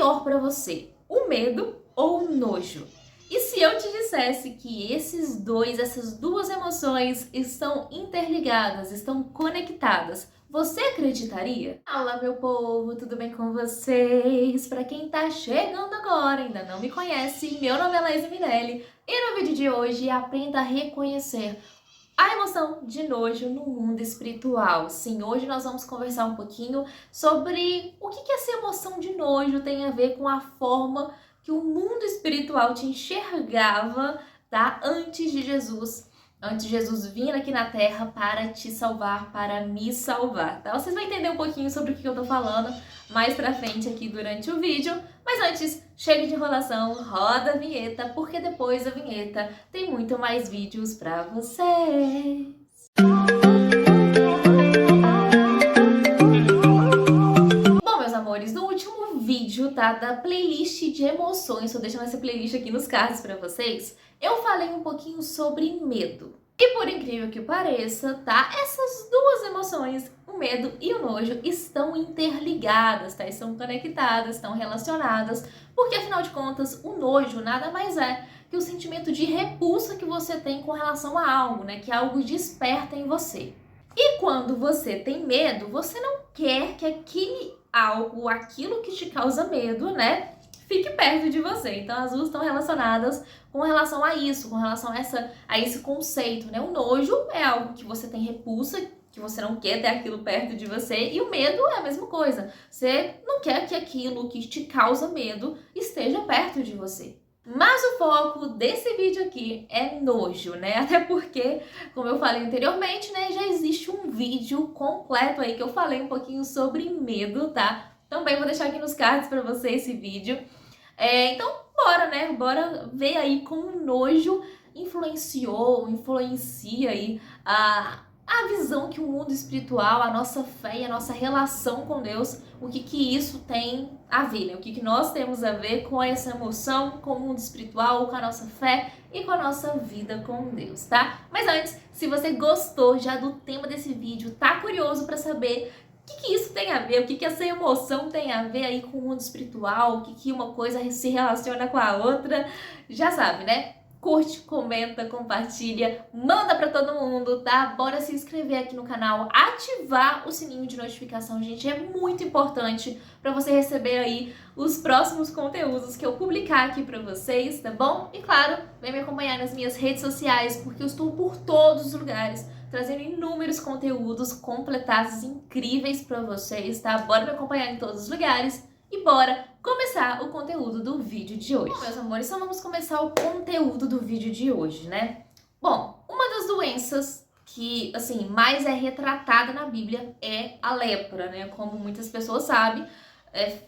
pior para você, o medo ou o nojo? E se eu te dissesse que essas duas emoções estão interligadas, estão conectadas, você acreditaria? Olá, meu povo, tudo bem com vocês? Para quem tá chegando agora, ainda não me conhece, meu nome é Laís Mirelli e no vídeo de hoje aprenda a reconhecer a emoção de nojo no mundo espiritual. Sim, hoje nós vamos conversar um pouquinho sobre o que essa emoção de nojo tem a ver com a forma que o mundo espiritual te enxergava, tá? Antes de Jesus vir aqui na Terra para te salvar, para me salvar, tá? Vocês vão entender um pouquinho sobre o que eu tô falando mais pra frente aqui durante o vídeo. Mas antes, chega de enrolação, roda a vinheta, porque depois da vinheta tem muito mais vídeos pra vocês. Bom, meus amores, no último vídeo, tá, da playlist de emoções, tô deixando essa playlist aqui nos cards pra vocês, eu falei um pouquinho sobre medo. E por incrível que pareça, tá, essas duas emoções, o medo e o nojo, estão interligadas, tá? Estão conectadas, estão relacionadas, porque afinal de contas, o nojo nada mais é que o sentimento de repulsa que você tem com relação a algo, né? Que algo desperta em você. E quando você tem medo, você não quer que aquele algo, aquilo que te causa medo, né, fique perto de você. Então as duas estão relacionadas com relação a isso, com relação a esse conceito, né? O nojo é algo que você tem repulsa, que você não quer ter aquilo perto de você, e o medo é a mesma coisa. Você não quer que aquilo que te causa medo esteja perto de você. Mas o foco desse vídeo aqui é nojo, né? Até porque, como eu falei anteriormente, né, já existe um vídeo completo aí que eu falei um pouquinho sobre medo, tá? Também vou deixar aqui nos cards pra você esse vídeo. Então, bora, né? Bora ver aí como o nojo influencia aí a visão que o mundo espiritual, a nossa fé e a nossa relação com Deus, o que isso tem a ver, né? O que nós temos a ver com essa emoção, com o mundo espiritual, com a nossa fé e com a nossa vida com Deus, tá? Mas antes, se você gostou já do tema desse vídeo, tá curioso para saber o que isso tem a ver, o que essa emoção tem a ver aí com o mundo espiritual, o que uma coisa se relaciona com a outra, já sabe, né? Curte, comenta, compartilha, manda pra todo mundo, tá? Bora se inscrever aqui no canal, ativar o sininho de notificação, gente, é muito importante pra você receber aí os próximos conteúdos que eu publicar aqui pra vocês, tá bom? E claro, vem me acompanhar nas minhas redes sociais, porque eu estou por todos os lugares, trazendo inúmeros conteúdos completados incríveis pra vocês, tá? Bora me acompanhar em todos os lugares e bora começar o conteúdo do vídeo de hoje. Bom, meus amores, então vamos começar o conteúdo do vídeo de hoje, né? Bom, uma das doenças que, assim, mais é retratada na Bíblia é a lepra, né? Como muitas pessoas sabem,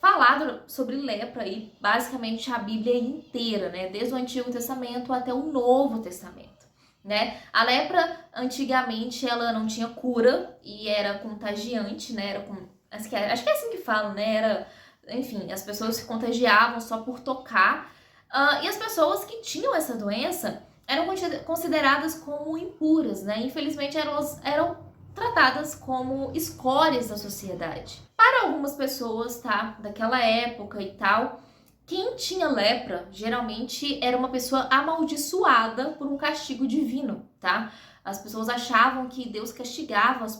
falado sobre lepra aí, basicamente a Bíblia inteira, né? Desde o Antigo Testamento até o Novo Testamento, né? A lepra, antigamente, ela não tinha cura e era contagiante, né? Acho que é assim que falam, né? Enfim, as pessoas se contagiavam só por tocar, e as pessoas que tinham essa doença eram consideradas como impuras, né? Infelizmente, eram tratadas como escórias da sociedade. Para algumas pessoas, tá, daquela época e tal, quem tinha lepra geralmente era uma pessoa amaldiçoada por um castigo divino, tá? As pessoas achavam que Deus castigava as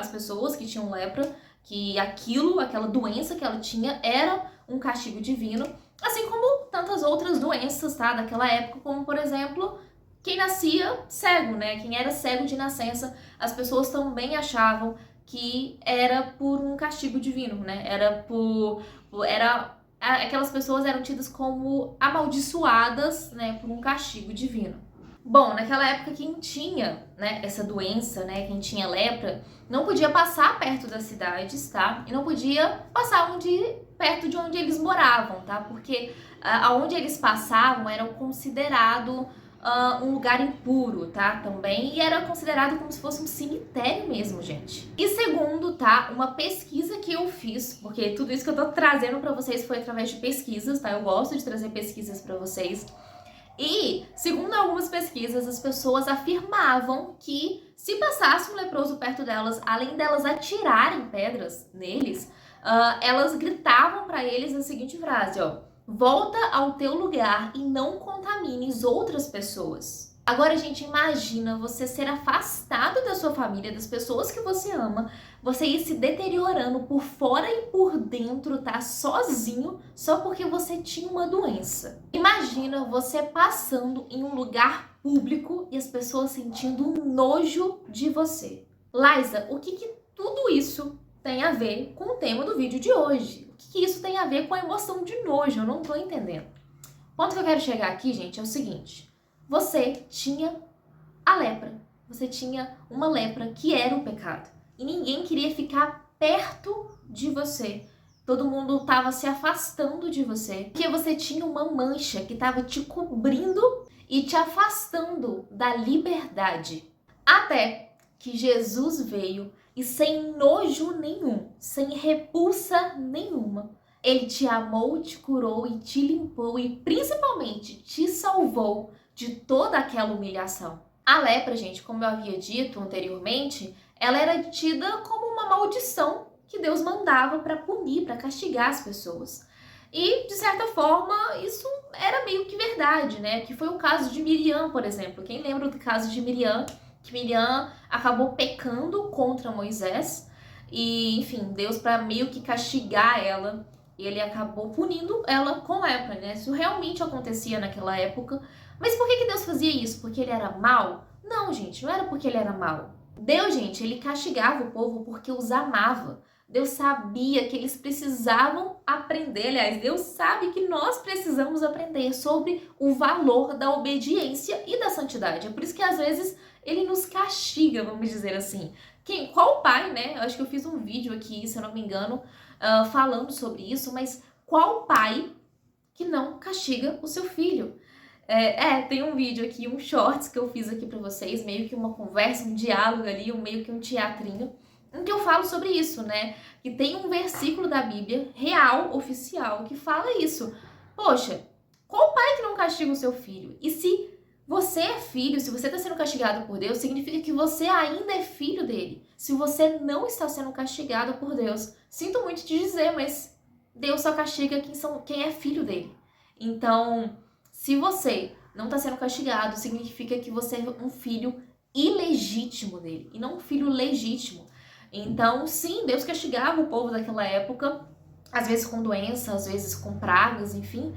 pessoas que tinham lepra, que aquela doença que ela tinha era um castigo divino, assim como tantas outras doenças, tá, daquela época, como por exemplo, quem nascia cego, né, quem era cego de nascença, as pessoas também achavam que era por um castigo divino, né, aquelas pessoas eram tidas como amaldiçoadas, né, por um castigo divino. Bom, naquela época quem tinha, né, essa doença, né, quem tinha lepra, não podia passar perto das cidades, tá? E não podia passar perto de onde eles moravam, tá? Porque aonde eles passavam era considerado um lugar impuro, tá? Também, e era considerado como se fosse um cemitério mesmo, gente. E segundo, tá, uma pesquisa que eu fiz, porque tudo isso que eu tô trazendo pra vocês foi através de pesquisas, tá? Eu gosto de trazer pesquisas pra vocês. E, segundo algumas pesquisas, as pessoas afirmavam que se passasse um leproso perto delas, além delas atirarem pedras neles, elas gritavam para eles a seguinte frase, ó: volta ao teu lugar e não contamines outras pessoas. Agora, gente, imagina você ser afastado da sua família, das pessoas que você ama, você ir se deteriorando por fora e por dentro, tá sozinho, só porque você tinha uma doença. Imagina você passando em um lugar público e as pessoas sentindo um nojo de você. Liza, o que tudo isso tem a ver com o tema do vídeo de hoje? O que isso tem a ver com a emoção de nojo? Eu não tô entendendo. O ponto que eu quero chegar aqui, gente, é o seguinte: você tinha a lepra. Você tinha uma lepra que era o pecado. E ninguém queria ficar perto de você. Todo mundo estava se afastando de você. Porque você tinha uma mancha que estava te cobrindo e te afastando da liberdade. Até que Jesus veio e sem nojo nenhum, sem repulsa nenhuma, ele te amou, te curou e te limpou e principalmente te salvou de toda aquela humilhação. A lepra, gente, como eu havia dito anteriormente, ela era tida como uma maldição que Deus mandava para punir, para castigar as pessoas. E, de certa forma, isso era meio que verdade, né? Que foi o caso de Miriam, por exemplo. Quem lembra do caso de Miriam? Que Miriam acabou pecando contra Moisés e, enfim, Deus, para meio que castigar ela, ele acabou punindo ela com lepra, né? Isso realmente acontecia naquela época. Mas por que Deus fazia isso? Porque ele era mau? Não, gente, não era porque ele era mau. Deus, gente, ele castigava o povo porque os amava. Deus sabia que eles precisavam aprender, aliás, Deus sabe que nós precisamos aprender sobre o valor da obediência e da santidade. É por isso que às vezes ele nos castiga, vamos dizer assim. Qual pai, né? Eu acho que eu fiz um vídeo aqui, se eu não me engano, falando sobre isso, mas qual pai que não castiga o seu filho? Tem um vídeo aqui, um shorts que eu fiz aqui pra vocês, meio que uma conversa, um diálogo ali, meio que um teatrinho, em que eu falo sobre isso, né? Que tem um versículo da Bíblia, real, oficial, que fala isso. Poxa, qual pai que não castiga o seu filho? E se você é filho, se você está sendo castigado por Deus, significa que você ainda é filho dele. Se você não está sendo castigado por Deus, sinto muito te dizer, mas Deus só castiga quem é filho dele. Então, se você não está sendo castigado, significa que você é um filho ilegítimo dele e não um filho legítimo. Então, sim, Deus castigava o povo daquela época, às vezes com doença, às vezes com pragas, enfim,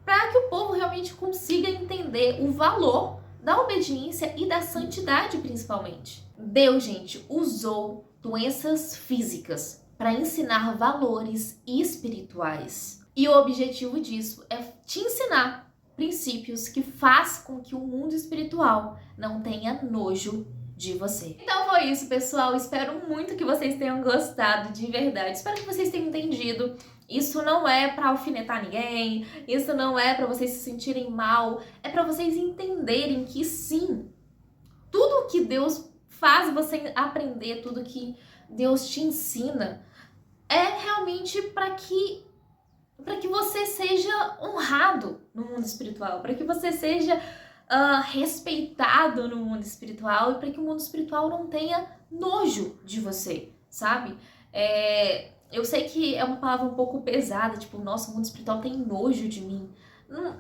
para que o povo realmente consiga entender o valor da obediência e da santidade, principalmente. Deus, gente, usou doenças físicas para ensinar valores espirituais. E o objetivo disso é te ensinar princípios que faz com que o mundo espiritual não tenha nojo de você. Então foi isso, pessoal. Espero muito que vocês tenham gostado, de verdade. Espero que vocês tenham entendido. Isso não é para alfinetar ninguém, isso não é para vocês se sentirem mal, é para vocês entenderem que sim, tudo que Deus faz você aprender, tudo que Deus te ensina, é realmente para que você seja honrado no mundo espiritual, para que você seja respeitado no mundo espiritual e para que o mundo espiritual não tenha nojo de você, sabe? Eu sei que é uma palavra um pouco pesada, tipo, nossa, o mundo espiritual tem nojo de mim.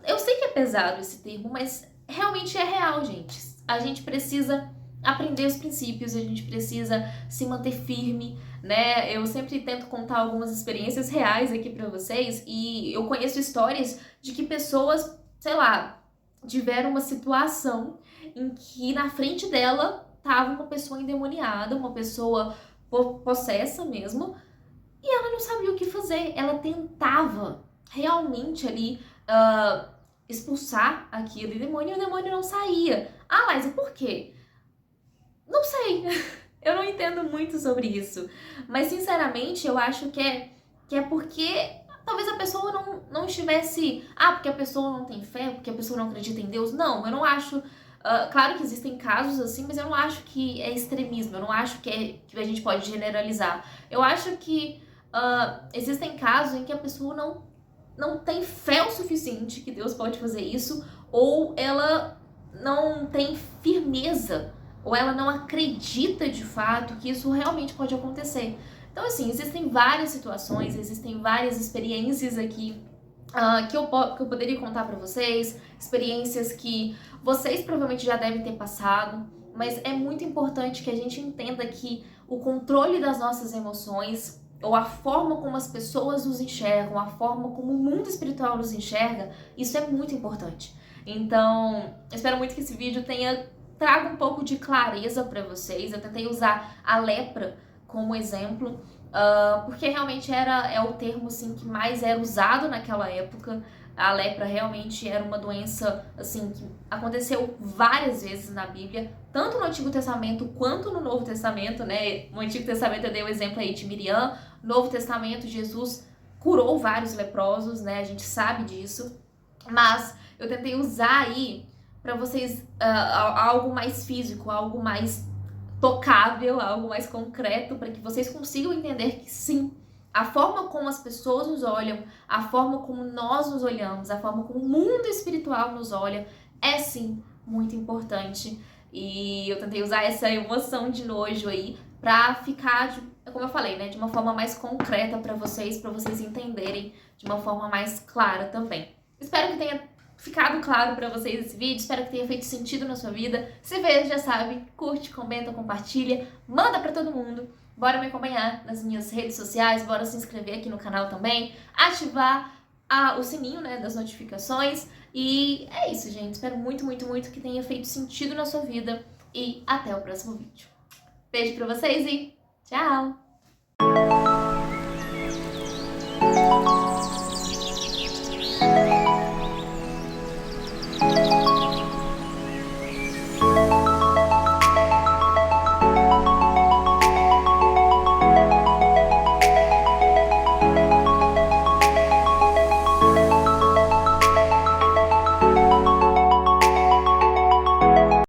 Eu sei que é pesado esse termo, mas realmente é real, gente. A gente precisa aprender os princípios, a gente precisa se manter firme, né? Eu sempre tento contar algumas experiências reais aqui pra vocês e eu conheço histórias de que pessoas, sei lá, tiveram uma situação em que na frente dela tava uma pessoa endemoniada, uma pessoa possessa mesmo, e ela não sabia o que fazer. Ela tentava realmente ali expulsar aquele demônio e o demônio não saía. Ah, mas e por quê? Não sei. Eu não entendo muito sobre isso. Mas, sinceramente, eu acho que é porque talvez a pessoa não estivesse... porque a pessoa não tem fé, porque a pessoa não acredita em Deus. Não, eu não acho... claro que existem casos assim, mas eu não acho que é extremismo. Eu não acho que a gente pode generalizar. Eu acho que existem casos em que a pessoa não tem fé o suficiente que Deus pode fazer isso, ou ela não tem firmeza, ou ela não acredita de fato que isso realmente pode acontecer. Então, assim, existem várias situações, existem várias experiências aqui que eu poderia contar pra vocês, experiências que vocês provavelmente já devem ter passado, mas é muito importante que a gente entenda que o controle das nossas emoções, ou a forma como as pessoas nos enxergam, a forma como o mundo espiritual nos enxerga, isso é muito importante. Então, eu espero muito que esse vídeo traga um pouco de clareza pra vocês. Eu tentei usar a lepra como exemplo, porque realmente é o termo assim, que mais era usado naquela época. A lepra realmente era uma doença assim, que aconteceu várias vezes na Bíblia, tanto no Antigo Testamento quanto no Novo Testamento, né? No Antigo Testamento eu dei o exemplo aí de Miriam, no Novo Testamento Jesus curou vários leprosos, né? A gente sabe disso, mas eu tentei usar aí para vocês algo mais físico, algo mais tocável, algo mais concreto, para que vocês consigam entender que sim, a forma como as pessoas nos olham, a forma como nós nos olhamos, a forma como o mundo espiritual nos olha, é sim muito importante. E eu tentei usar essa emoção de nojo aí pra ficar, como eu falei, né, de uma forma mais concreta para vocês entenderem de uma forma mais clara também. Espero que tenha ficado claro pra vocês esse vídeo, espero que tenha feito sentido na sua vida. Se veio, já sabe, curte, comenta, compartilha, manda pra todo mundo. Bora me acompanhar nas minhas redes sociais, bora se inscrever aqui no canal também, ativar o sininho, né, das notificações. E é isso, gente. Espero muito, muito, muito que tenha feito sentido na sua vida. E até o próximo vídeo. Beijo pra vocês e tchau!